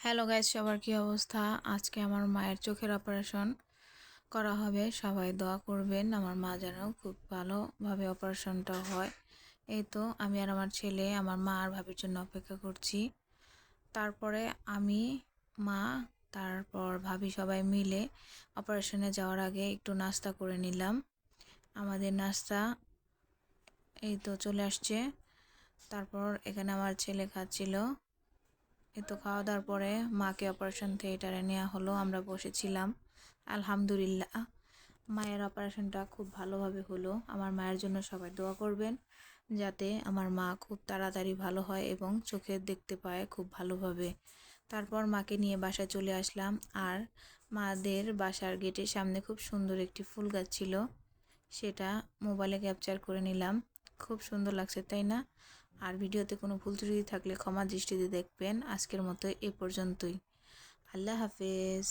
Hello guys, সবার কি অবস্থা? আজকে আমার মায়ের চোখের অপারেশন করা হবে। সবাই দোয়া করবেন আমার মা যেন খুব ভালোভাবে অপারেশনটা হয়। এই তো আমি আর আমার ছেলে আমার মা আর ভাবির জন্য অপেক্ষা করছি। তারপরে আমি, মা, তারপর ভাবি সবাই মিলে অপারেশনে যাওয়ার আগে একটু নাস্তা করে নিলাম। আমাদের নাস্তা এই তো চলে আসছে। তারপর এখানে আমার ছেলে খাচ্ছিল। এই তো খাওয়া দাওয়ার পরে মাকে অপারেশন থিয়েটারে নেওয়া হলো। আমরা বসেছিলাম। আলহামদুলিল্লাহ, মায়ের অপারেশনটা খুব ভালোভাবে হলো। আমার মায়ের জন্য সবাই দোয়া করবেন যাতে আমার মা খুব তাড়াতাড়ি ভালো হয় এবং চোখে দেখতে পায় খুব ভালোভাবে। তারপর মাকে নিয়ে বাসায় চলে আসলাম। আর মাদের বাসার গেটের সামনে খুব সুন্দর একটি ফুল গাছ ছিল, সেটা মোবাইলে ক্যাপচার করে নিলাম। খুব সুন্দর লাগছে, তাই না? আর ভিডিওতে কোনো ভুল ত্রুটি থাকলে ক্ষমা দৃষ্টিতে দেখবেন। আজকের মতো এ পর্যন্তই। আল্লাহ হাফেজ।